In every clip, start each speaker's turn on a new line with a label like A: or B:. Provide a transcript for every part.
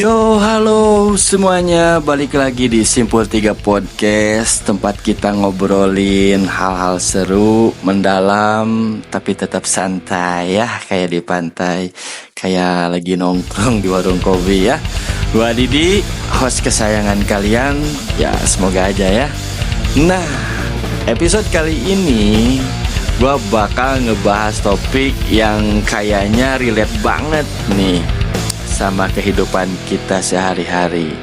A: Yo, halo semuanya, balik lagi di Simpul 3 Podcast, tempat kita ngobrolin hal-hal seru, mendalam, tapi tetap santai ya, kayak di pantai, kayak lagi nongkrong di warung kopi ya. Gua Didi, host kesayangan kalian, ya semoga aja ya. Nah, episode kali ini gua bakal ngebahas topik yang kayaknya relate banget nih sama kehidupan kita sehari-hari.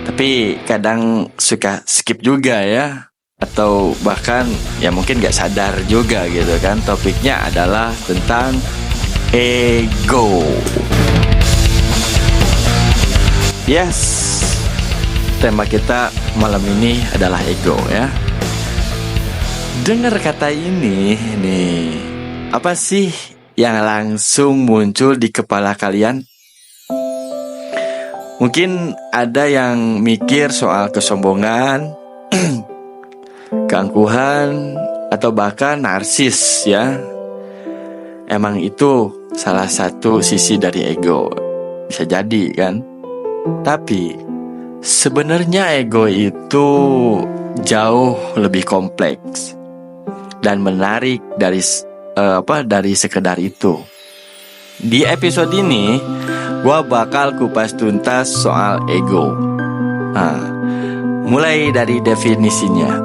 A: Tapi kadang suka skip juga ya, atau bahkan ya mungkin gak sadar juga gitu kan. Topiknya adalah tentang ego. Yes, tema kita malam ini adalah ego ya. Dengar kata ini nih, apa sih yang langsung muncul di kepala kalian? Mungkin ada yang mikir soal kesombongan, keangkuhan, atau bahkan narsis ya. Emang itu salah satu sisi dari ego. Bisa jadi kan. Tapi sebenarnya ego itu jauh lebih kompleks dan menarik dari sekedar itu. Di episode ini gua bakal kupas tuntas soal ego. Mulai dari definisinya,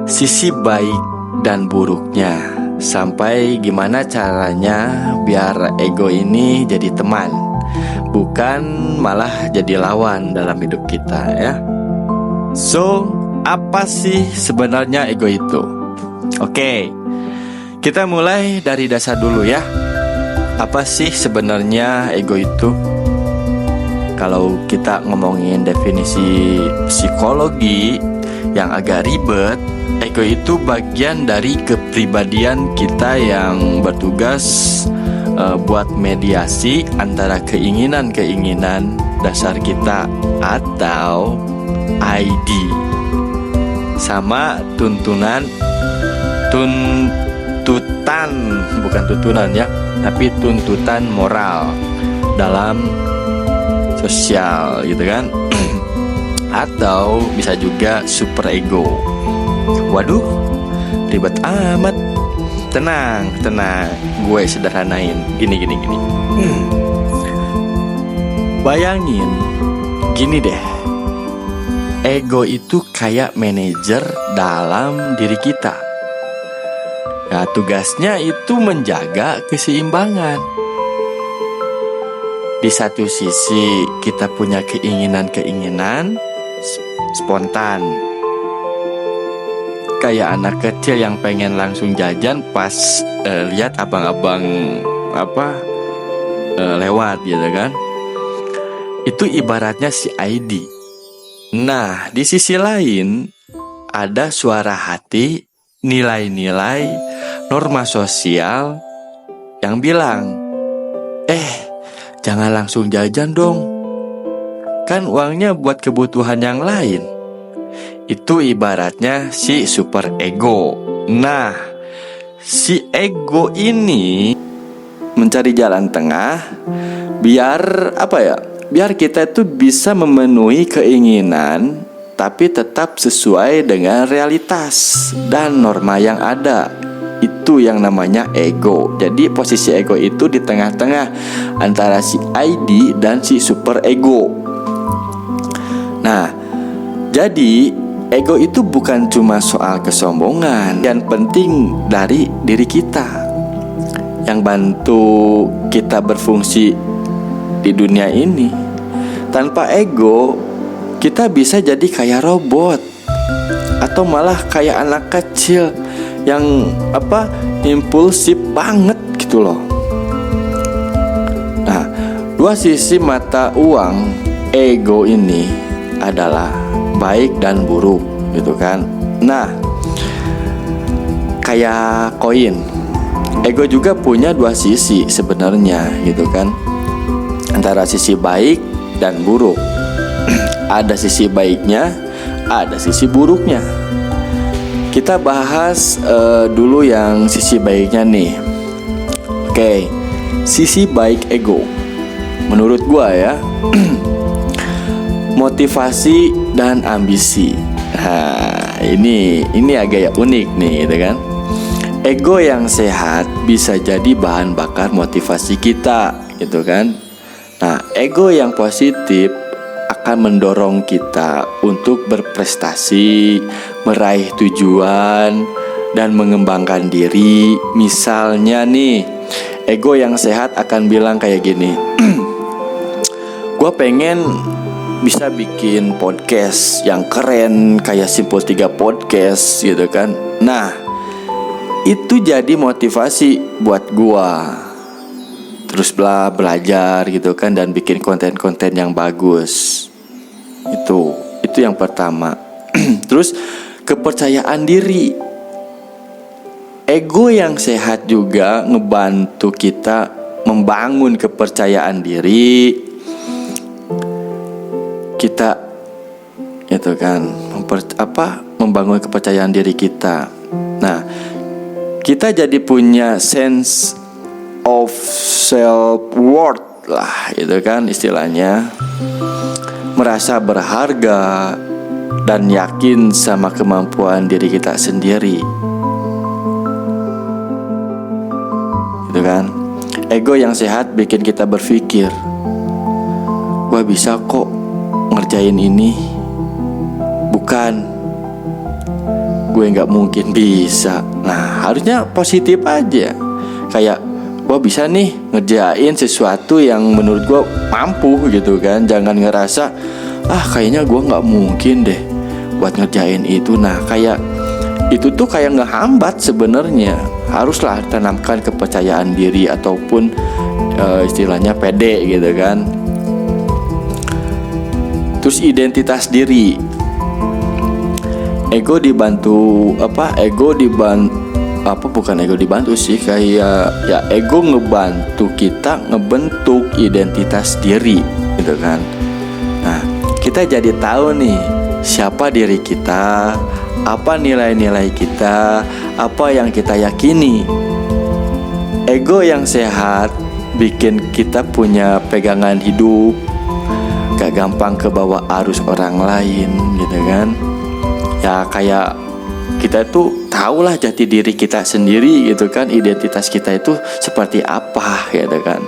A: sisi baik dan buruknya, sampai gimana caranya biar ego ini jadi teman, bukan malah jadi lawan dalam hidup kita ya. So, apa sih sebenarnya ego itu? Oke, kita mulai dari dasar dulu ya. Apa sih sebenarnya ego itu? Kalau kita ngomongin definisi psikologi yang agak ribet, ego itu bagian dari kepribadian kita yang bertugas buat mediasi antara keinginan-keinginan dasar kita atau ID sama tuntutan, bukan tuntunan ya, tapi tuntutan moral dalam sosial gitu kan. Atau bisa juga super ego. Waduh, ribet amat. Tenang, gue sederhanain. Gini. Bayangin gini deh, ego itu kayak manajer dalam diri kita. Nah, tugasnya itu menjaga keseimbangan. Di satu sisi kita punya keinginan spontan, kayak anak kecil yang pengen langsung jajan pas lihat abang-abang lewat gitu kan. Itu ibaratnya si ID. Nah, di sisi lain ada suara hati, nilai-nilai, norma sosial yang bilang, jangan langsung jajan dong, kan uangnya buat kebutuhan yang lain. Itu ibaratnya si super ego. Nah, si ego ini mencari jalan tengah biar biar kita itu bisa memenuhi keinginan tapi tetap sesuai dengan realitas dan norma yang ada. Itu yang namanya ego. Jadi posisi ego itu di tengah-tengah antara si ID dan si super ego. Nah, jadi ego itu bukan cuma soal kesombongan yang penting dari diri kita, yang bantu kita berfungsi di dunia ini. Tanpa ego, kita bisa jadi kayak robot, atau malah kayak anak kecil yang impulsif banget gitu loh. Nah, dua sisi mata uang ego ini adalah baik dan buruk gitu kan. Nah, kayak koin, ego juga punya dua sisi sebenarnya gitu kan, antara sisi baik dan buruk. Ada sisi baiknya, ada sisi buruknya. Kita bahas dulu yang sisi baiknya nih. Oke, sisi baik ego. menurut gua ya. Motivasi dan ambisi. Nah, ini agak unik nih, gitu kan. Ego yang sehat bisa jadi bahan bakar motivasi kita, gitu kan. Nah, ego yang positif akan mendorong kita untuk berprestasi, meraih tujuan, dan mengembangkan diri. Misalnya nih, ego yang sehat akan bilang kayak gini, gue pengen bisa bikin podcast yang keren kayak Simpul 3 Podcast gitu kan. Nah, itu jadi motivasi buat gua terus belajar gitu kan, dan bikin konten-konten yang bagus. Itu yang pertama. Terus kepercayaan diri. Ego yang sehat juga ngebantu kita membangun kepercayaan diri kita, itu kan, membangun kepercayaan diri kita. Nah, kita jadi punya sense of self worth lah, itu kan istilahnya, merasa berharga dan yakin sama kemampuan diri kita sendiri, itu kan. Ego yang sehat bikin kita berpikir, gua bisa kok ngerjain ini, bukan gue gak mungkin bisa. Nah, harusnya positif aja. Kayak gue bisa nih ngerjain sesuatu yang menurut gue mampu gitu kan. Jangan ngerasa kayaknya gue gak mungkin deh buat ngerjain itu. Nah, kayak itu tuh kayak ngehambat sebenarnya. Haruslah tanamkan kepercayaan diri ataupun istilahnya pede gitu kan. Terus identitas diri. Ego dibantu ego ngebantu kita ngebentuk identitas diri gitu kan. Nah, kita jadi tahu nih siapa diri kita, apa nilai-nilai kita, apa yang kita yakini. Ego yang sehat bikin kita punya pegangan hidup, gak gampang kebawa arus orang lain gitu kan. Ya kayak kita tuh tahulah jati diri kita sendiri gitu kan, identitas kita itu seperti apa gitu kan.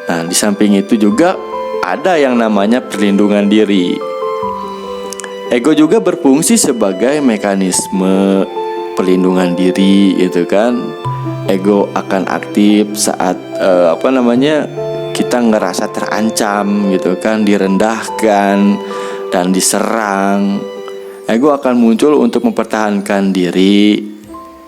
A: Nah, di samping itu juga ada yang namanya perlindungan diri. Ego juga berfungsi sebagai mekanisme perlindungan diri gitu kan. Ego akan aktif saat kita ngerasa terancam gitu kan, direndahkan dan diserang. Ego akan muncul untuk mempertahankan diri,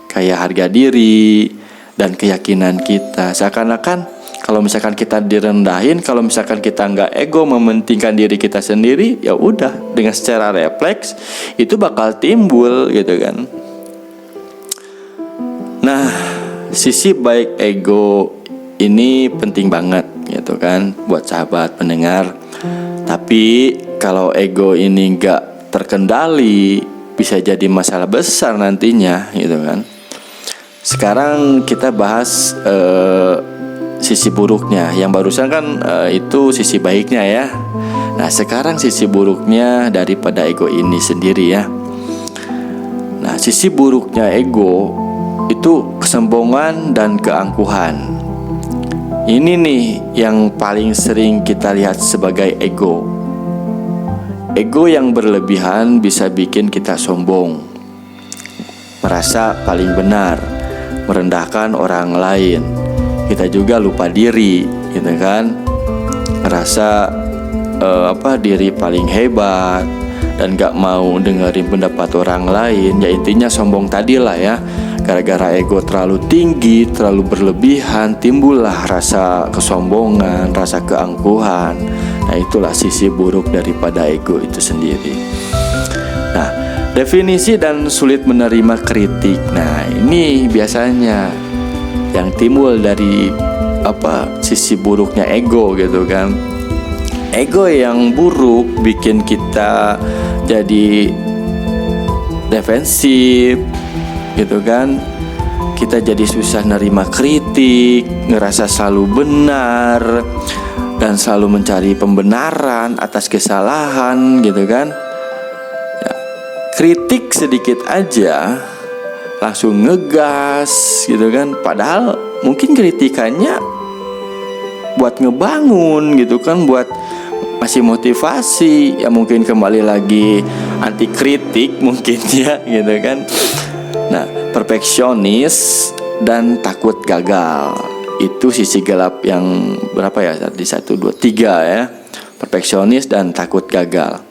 A: kayak harga diri dan keyakinan kita. Seakan-akan kalau misalkan kita direndahin, kalau misalkan kita nggak ego mementingkan diri kita sendiri, ya udah dengan secara refleks itu bakal timbul gitu kan. Nah, sisi baik ego ini penting banget gitu kan buat sahabat pendengar. Tapi kalau ego ini nggak terkendali, bisa jadi masalah besar nantinya gitu kan. Sekarang kita bahas sisi buruknya. Yang barusan kan itu sisi baiknya ya. Nah, sekarang sisi buruknya daripada ego ini sendiri ya. Nah, sisi buruknya ego itu kesombongan dan keangkuhan. Ini nih yang paling sering kita lihat sebagai ego. Ego yang berlebihan bisa bikin kita sombong, merasa paling benar, merendahkan orang lain. Kita juga lupa diri, gitu kan? Merasa diri paling hebat dan gak mau dengerin pendapat orang lain. Ya intinya sombong tadi lah ya. Gara-gara ego terlalu tinggi, terlalu berlebihan, timbullah rasa kesombongan, rasa keangkuhan. Nah, itulah sisi buruk daripada ego itu sendiri. Nah, definisi dan sulit menerima kritik. Nah, ini biasanya yang timbul dari sisi buruknya ego gitu kan. Ego yang buruk bikin kita jadi defensif gitu kan. Kita jadi susah nerima kritik, kritik, ngerasa selalu benar, dan selalu mencari pembenaran atas kesalahan gitu kan. Ya, kritik sedikit aja langsung ngegas gitu kan. Padahal mungkin kritikannya buat ngebangun gitu kan, buat masih motivasi. Ya mungkin kembali lagi anti kritik mungkin ya gitu kan. Nah, perfeksionis dan takut gagal, itu sisi gelap yang berapa ya? Tadi 1, 2, 3 ya. Perfeksionis dan takut gagal.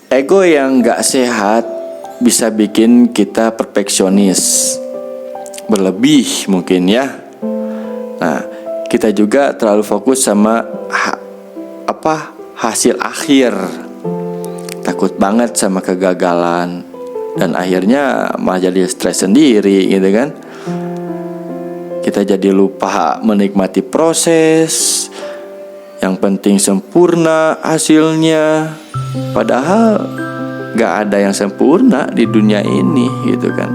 A: Ego yang gak sehat bisa bikin kita perfeksionis berlebih mungkin ya. Nah, kita juga terlalu fokus sama hasil akhir. Takut banget sama kegagalan, dan akhirnya malah jadi stres sendiri gitu kan. Kita jadi lupa menikmati proses. Yang penting sempurna hasilnya. Padahal gak ada yang sempurna di dunia ini gitu kan.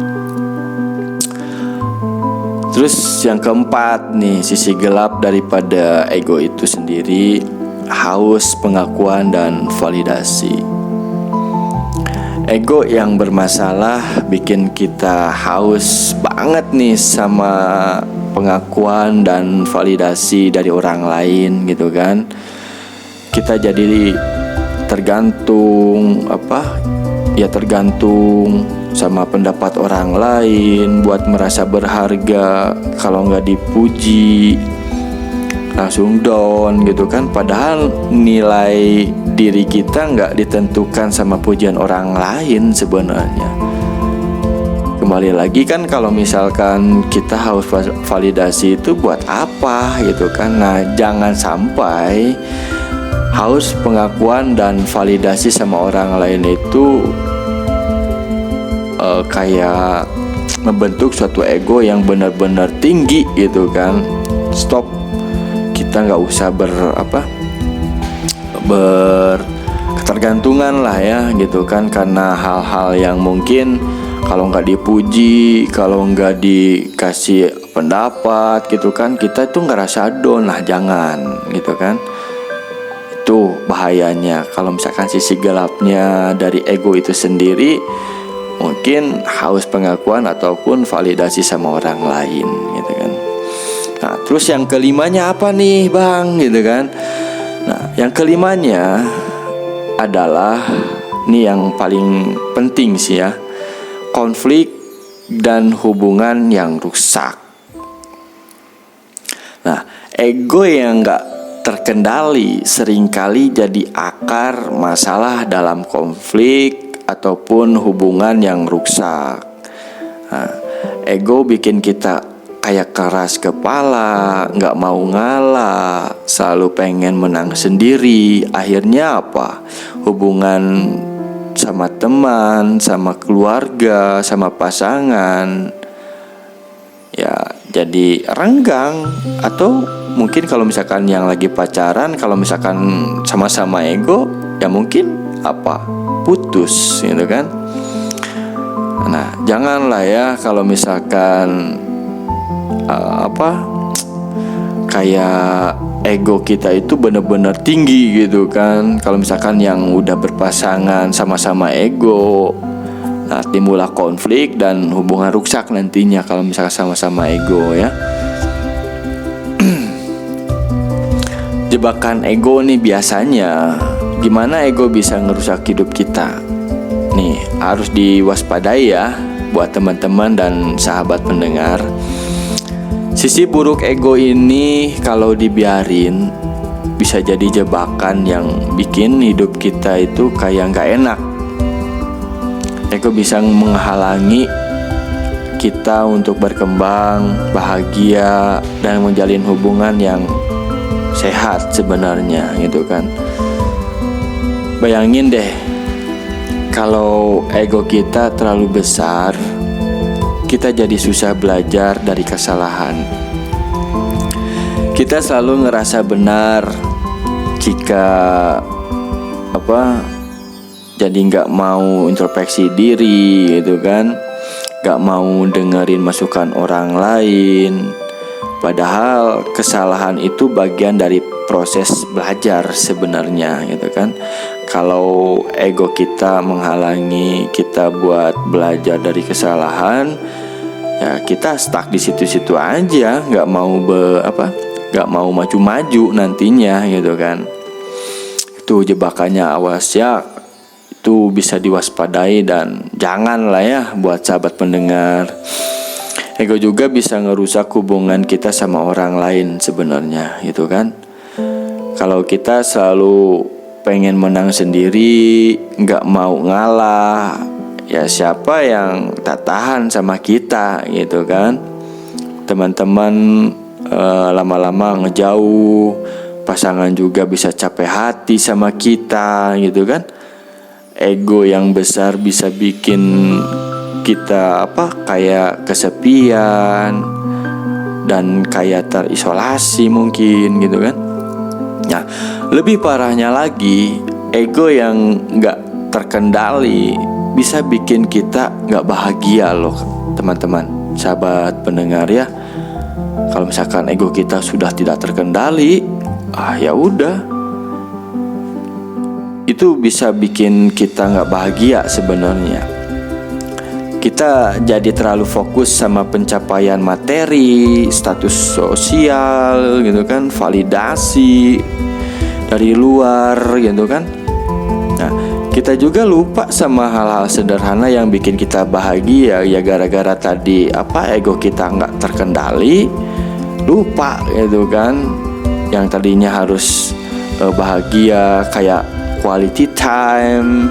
A: Terus yang keempat nih, sisi gelap daripada ego itu sendiri, haus pengakuan dan validasi. Ego yang bermasalah bikin kita haus banget nih sama pengakuan dan validasi dari orang lain gitu kan. Kita jadi tergantung sama pendapat orang lain buat merasa berharga. Kalau nggak dipuji langsung down gitu kan. Padahal nilai diri kita nggak ditentukan sama pujian orang lain sebenarnya. Kembali lagi kan, kalau misalkan kita harus validasi itu buat apa gitu kan. Nah, jangan sampai haus pengakuan dan validasi sama orang lain itu kayak membentuk suatu ego yang benar-benar tinggi gitu kan. Stop, kita nggak usah berketergantungan lah ya gitu kan, karena hal-hal yang mungkin kalau nggak dipuji, kalau nggak dikasih pendapat gitu kan, kita tuh ngerasa down lah. Jangan gitu kan. Itu bahayanya kalau misalkan sisi gelapnya dari ego itu sendiri mungkin haus pengakuan ataupun validasi sama orang lain gitu kan. Nah, terus yang kelimanya apa nih Bang gitu kan. Nah, yang kelimanya adalah ini yang paling penting sih ya, konflik dan hubungan yang rusak. Nah, ego yang gak terkendali seringkali jadi akar masalah dalam konflik ataupun hubungan yang rusak. Nah, ego bikin kita kayak keras kepala, gak mau ngalah, selalu pengen menang sendiri. Akhirnya apa? Hubungan sama teman, sama keluarga, sama pasangan ya jadi renggang. Atau mungkin kalau misalkan yang lagi pacaran, kalau misalkan sama-sama ego, ya mungkin putus gitu kan. Nah, janganlah ya kalau misalkan kayak ego kita itu benar-benar tinggi gitu kan. Kalau misalkan yang udah berpasangan sama-sama ego, nah timbullah konflik dan hubungan rusak nantinya kalau misalkan sama-sama ego ya. Jebakan ego nih biasanya, gimana ego bisa ngerusak hidup kita? Nih harus diwaspadai ya buat teman-teman dan sahabat pendengar. Sisi buruk ego ini kalau dibiarin bisa jadi jebakan yang bikin hidup kita itu kayak gak enak. Ego bisa menghalangi kita untuk berkembang, bahagia, dan menjalin hubungan yang sehat sebenarnya gitu kan. Bayangin deh kalau ego kita terlalu besar, kita jadi susah belajar dari kesalahan. Kita selalu ngerasa benar jika jadi nggak mau introspeksi diri gitu kan, gak mau dengerin masukan orang lain. Padahal kesalahan itu bagian dari proses belajar sebenarnya gitu kan. Kalau ego kita menghalangi kita buat belajar dari kesalahan, ya kita stuck di situ-situ aja, gak mau maju-maju nantinya gitu kan. Itu jebakannya, awas ya. Itu bisa diwaspadai dan janganlah ya buat sahabat pendengar. Ego juga bisa ngerusak hubungan kita sama orang lain sebenarnya gitu kan. Kalau kita selalu pengen menang sendiri, gak mau ngalah, ya siapa yang tak tahan sama kita gitu kan. Teman-teman lama-lama ngejauh, pasangan juga bisa capek hati sama kita gitu kan. Ego yang besar bisa bikin kita kayak kesepian dan kayak terisolasi mungkin gitu kan. Nah, lebih parahnya lagi, ego yang gak terkendali bisa bikin kita gak bahagia loh teman-teman, sahabat pendengar ya. Kalau misalkan ego kita sudah tidak terkendali, ya udah, itu bisa bikin kita gak bahagia sebenarnya. Kita jadi terlalu fokus sama pencapaian materi, status sosial gitu kan, validasi dari luar gitu kan. Nah, kita juga lupa sama hal-hal sederhana yang bikin kita bahagia. Ya gara-gara tadi ego kita gak terkendali, lupa gitu kan. Yang tadinya harus bahagia kayak quality time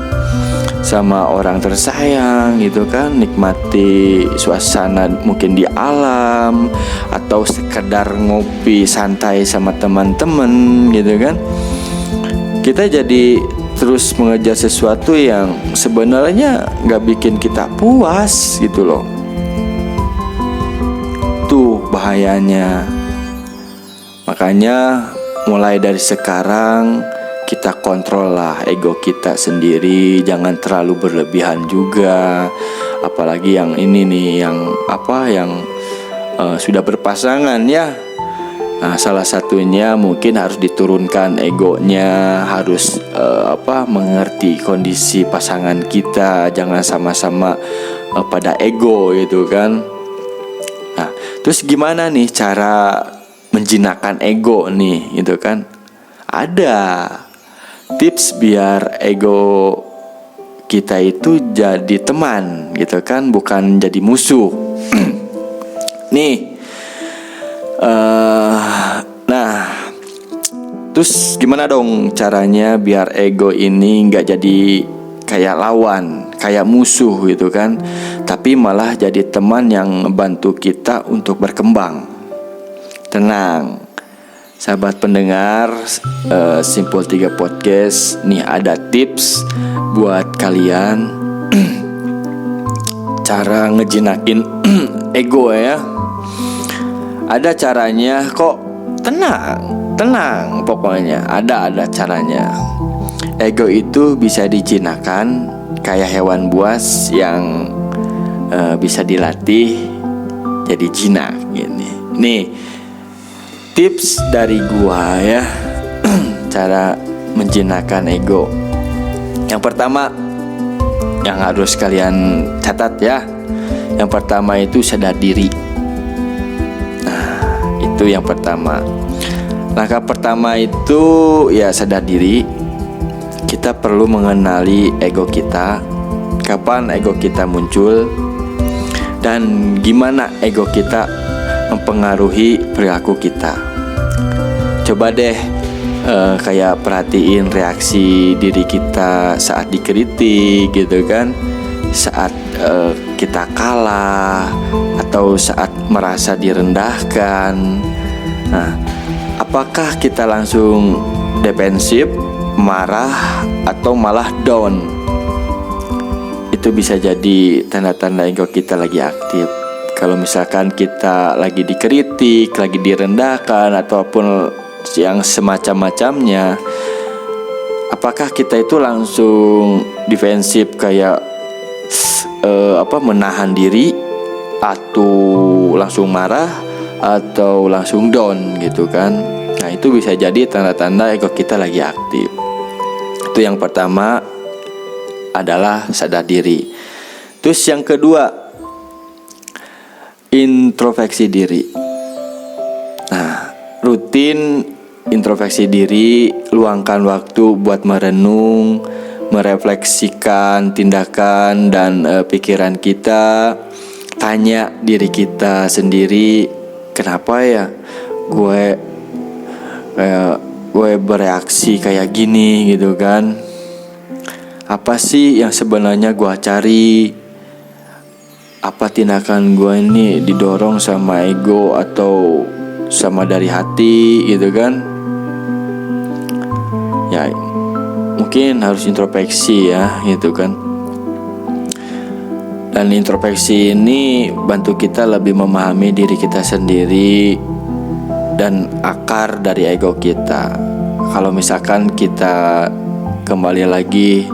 A: sama orang tersayang gitu kan, nikmati suasana mungkin di alam atau sekedar ngopi santai sama teman-teman gitu kan. Kita jadi terus mengejar sesuatu yang sebenarnya gak bikin kita puas gitu loh. Tuh bahayanya. Makanya mulai dari sekarang kita kontrol lah ego kita sendiri, jangan terlalu berlebihan juga. Apalagi yang ini nih, yang sudah berpasangan ya. Nah, salah satunya mungkin harus diturunkan egonya, harus mengerti kondisi pasangan kita, jangan sama-sama pada ego gitu kan. Nah, terus gimana nih cara menjinakkan ego nih gitu kan? Ada tips biar ego kita itu jadi teman gitu kan, bukan jadi musuh. Nih, nah, terus gimana dong caranya biar ego ini nggak jadi kayak lawan, kayak musuh gitu kan, tapi malah jadi teman yang bantu kita untuk berkembang. Tenang, sahabat pendengar Simpul 3 Podcast, nih ada tips buat kalian cara ngejinakin ego ya. Ada caranya kok, tenang pokoknya, ada caranya. Ego itu bisa dijinakan kayak hewan buas yang bisa dilatih jadi jinak gini. Nih tips dari gua ya, cara menjinakkan ego. Yang pertama yang harus kalian catat ya, yang pertama itu sadar diri. Nah, itu yang pertama. Langkah pertama itu ya sadar diri. Kita perlu mengenali ego kita, kapan ego kita muncul, dan gimana ego kita mempengaruhi perilaku kita. Coba deh kayak perhatiin reaksi diri kita saat dikritik gitu kan, saat kita kalah atau saat merasa direndahkan. Nah, apakah kita langsung defensif, marah, atau malah down? Itu bisa jadi tanda-tanda ego kita lagi aktif. Kalau misalkan kita lagi dikritik, lagi direndahkan, ataupun yang semacam-macamnya, apakah kita itu langsung defensif kayak menahan diri, atau langsung marah atau langsung down gitu kan. Nah, itu bisa jadi tanda-tanda ego kita lagi aktif. Itu yang pertama adalah sadar diri. Terus yang kedua, introspeksi diri. Nah, rutin introspeksi diri, luangkan waktu buat merenung, merefleksikan tindakan dan pikiran kita. Tanya diri kita sendiri, kenapa ya gue bereaksi kayak gini gitu kan? Apa sih yang sebenarnya gue cari? Apa tindakan gue ini didorong sama ego atau sama dari hati gitu kan? Ya mungkin harus introspeksi ya gitu kan. Dan introspeksi ini bantu kita lebih memahami diri kita sendiri dan akar dari ego kita. Kalau misalkan kita kembali lagi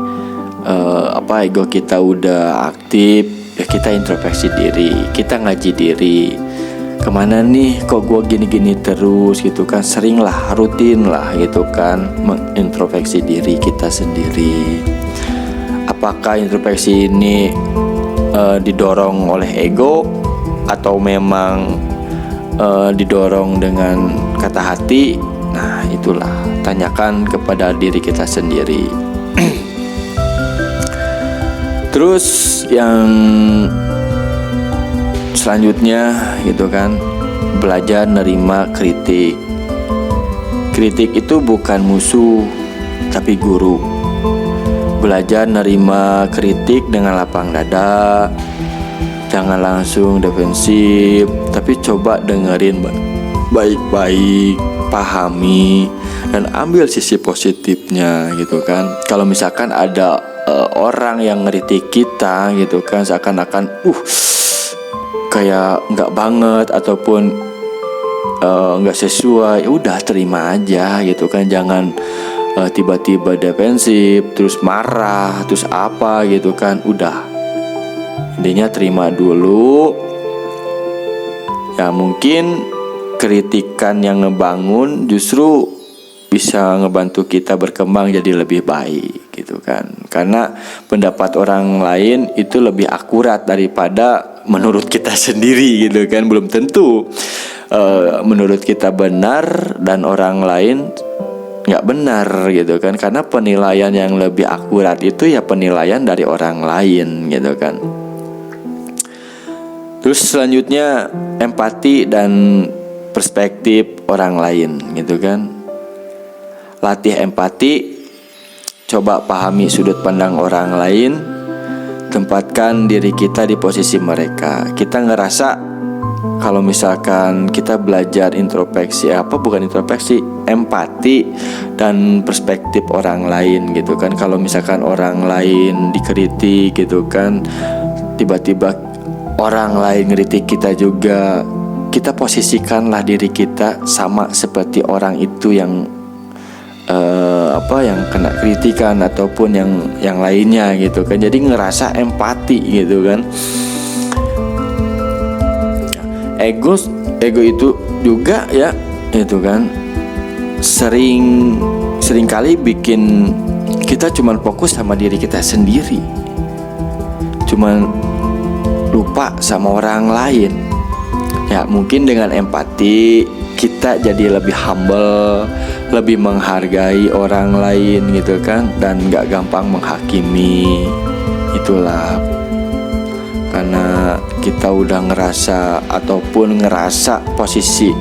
A: ego kita udah aktif, ya kita introspeksi diri, kita ngaji diri. Kemana nih kok gue gini-gini terus gitu kan? Sering lah, rutin lah gitu kan, mengintrospeksi diri kita sendiri. Apakah introspeksi ini didorong oleh ego atau memang didorong dengan kata hati? Nah, itulah, tanyakan kepada diri kita sendiri. Terus yang selanjutnya gitu kan, belajar nerima kritik. Kritik itu bukan musuh, tapi guru. Belajar nerima kritik dengan lapang dada. Jangan langsung defensif, tapi coba dengerin baik-baik, pahami, dan ambil sisi positifnya gitu kan. Kalau misalkan ada orang yang ngeritik kita gitu kan, seakan-akan kayak nggak banget ataupun nggak sesuai, udah terima aja gitu kan. Jangan tiba-tiba defensif, terus marah, terus apa gitu kan. Udah, intinya terima dulu. Ya mungkin kritikan yang ngebangun justru bisa ngebantu kita berkembang jadi lebih baik gitu kan. Karena pendapat orang lain itu lebih akurat daripada menurut kita sendiri gitu kan. Belum tentu menurut kita benar dan orang lain nggak benar gitu kan. Karena penilaian yang lebih akurat itu ya penilaian dari orang lain gitu kan. Terus selanjutnya empati dan perspektif orang lain gitu kan. Latih empati, coba pahami sudut pandang orang lain, tempatkan diri kita di posisi mereka. Kita ngerasa kalau misalkan kita belajar introspeksi, empati dan perspektif orang lain gitu kan. Kalau misalkan orang lain dikritik gitu kan, tiba-tiba orang lain ngeritik kita juga, kita posisikanlah diri kita sama seperti orang itu yang yang kena kritikan ataupun yang lainnya gitu kan. Jadi ngerasa empati gitu kan. Ego itu juga ya itu kan sering kali bikin kita cuman fokus sama diri kita sendiri, cuman lupa sama orang lain. Ya mungkin dengan empati kita jadi lebih humble, lebih menghargai orang lain gitu kan, dan gak gampang menghakimi. Itulah, karena kita udah ngerasa posisi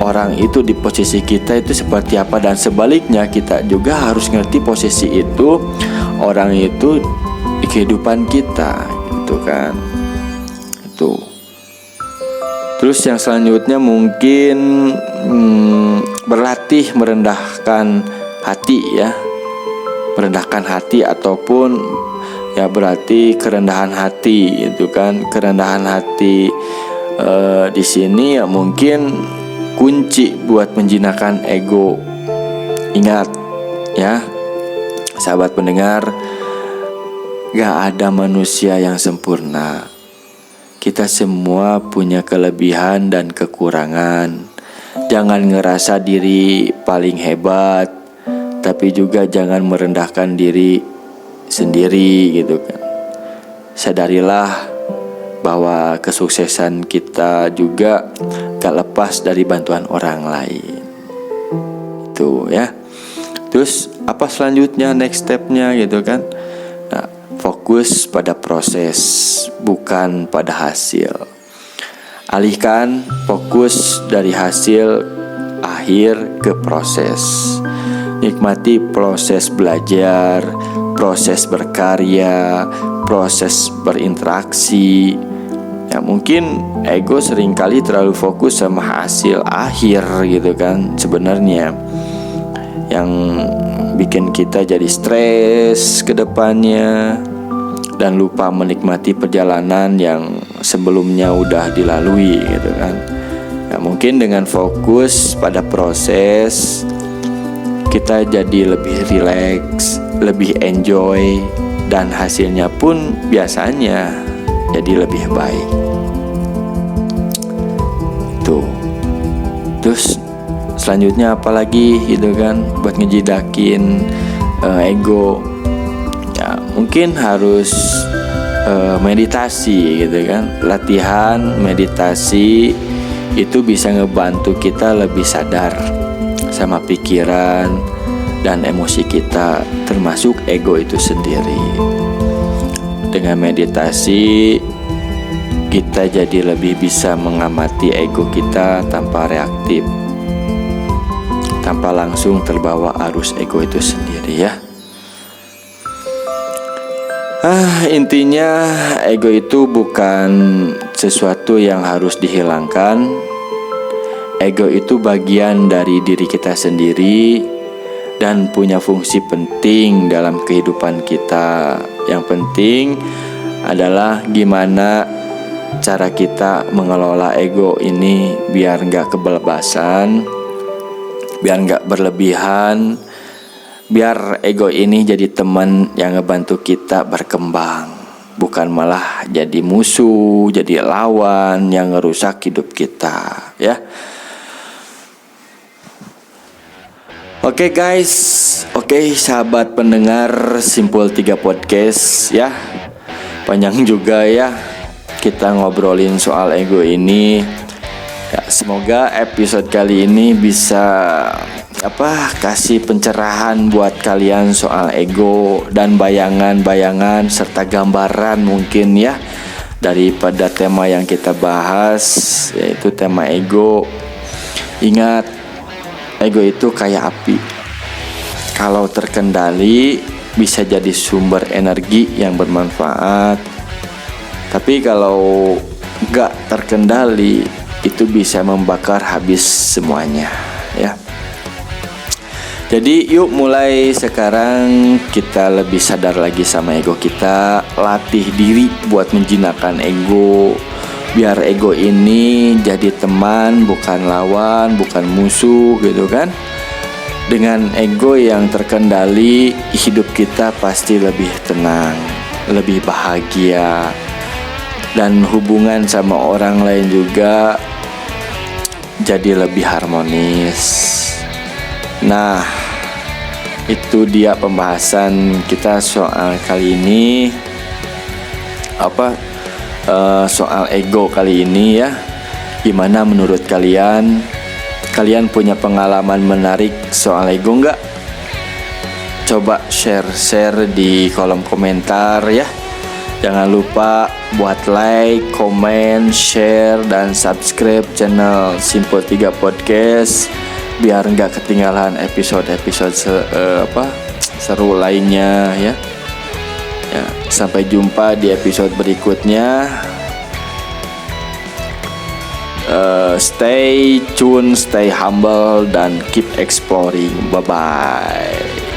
A: orang itu di posisi kita itu seperti apa, dan sebaliknya kita juga harus ngerti posisi itu orang itu di kehidupan kita gitu kan. Itu. Terus yang selanjutnya mungkin berlatih merendahkan hati ya. Merendahkan hati ataupun ya berarti kerendahan hati itu kan. Kerendahan hati di sini ya mungkin kunci buat menjinakkan ego. Ingat ya, sahabat pendengar, gak ada manusia yang sempurna. kita semua punya kelebihan dan kekurangan. Jangan ngerasa diri paling hebat, tapi juga jangan merendahkan diri sendiri gitu kan. Sadarilah bahwa kesuksesan kita juga gak lepas dari bantuan orang lain. Itu ya. Terus apa selanjutnya, next stepnya gitu kan. Nah, fokus pada proses, bukan pada hasil. Alihkan fokus dari hasil akhir ke proses. Nikmati proses belajar, proses berkarya, proses berinteraksi. Ya mungkin ego seringkali terlalu fokus sama hasil akhir gitu kan. Sebenarnya yang bikin kita jadi stres ke depannya dan lupa menikmati perjalanan yang sebelumnya udah dilalui gitu kan. Ya, mungkin dengan fokus pada proses kita jadi lebih rileks, lebih enjoy, dan hasilnya pun biasanya jadi lebih baik. Tuh. Terus selanjutnya apalagi gitu kan buat ngejidakin ego. Ya, mungkin harus meditasi gitu kan. Latihan meditasi itu bisa ngebantu kita lebih sadar sama pikiran dan emosi kita, termasuk ego itu sendiri. Dengan meditasi kita jadi lebih bisa mengamati ego kita tanpa reaktif, tanpa langsung terbawa arus ego itu sendiri ya. Intinya ego itu bukan sesuatu yang harus dihilangkan. Ego itu bagian dari diri kita sendiri dan punya fungsi penting dalam kehidupan kita. Yang penting adalah gimana cara kita mengelola ego ini biar gak kebablasan, biar gak berlebihan, biar ego ini jadi teman yang ngebantu kita berkembang, bukan malah jadi musuh, jadi lawan yang ngerusak hidup kita ya. Oke guys, oke sahabat pendengar Simpul 3 Podcast ya. Panjang juga ya kita ngobrolin soal ego ini ya. Semoga episode kali ini bisa kasih pencerahan buat kalian soal ego dan bayangan-bayangan serta gambaran mungkin ya daripada tema yang kita bahas, yaitu tema ego. Ingat, ego itu kayak api. Kalau terkendali bisa jadi sumber energi yang bermanfaat. Tapi kalau gak terkendali itu bisa membakar habis semuanya ya. Jadi yuk mulai sekarang kita lebih sadar lagi sama ego kita. Latih diri buat menjinakkan ego, biar ego ini jadi teman, bukan lawan, bukan musuh gitu kan. Dengan ego yang terkendali, hidup kita pasti lebih tenang, lebih bahagia, dan hubungan sama orang lain juga jadi lebih harmonis. Nah, itu dia pembahasan kita soal kali ini. Soal ego kali ini ya. Gimana menurut kalian? Kalian punya pengalaman menarik soal ego nggak? Coba share di kolom komentar ya. Jangan lupa buat like, komen, share, dan subscribe channel Simpul 3 Podcast biar nggak ketinggalan episode-episode seru lainnya ya. Sampai jumpa di episode berikutnya. Stay tune, stay humble, dan keep exploring. Bye bye.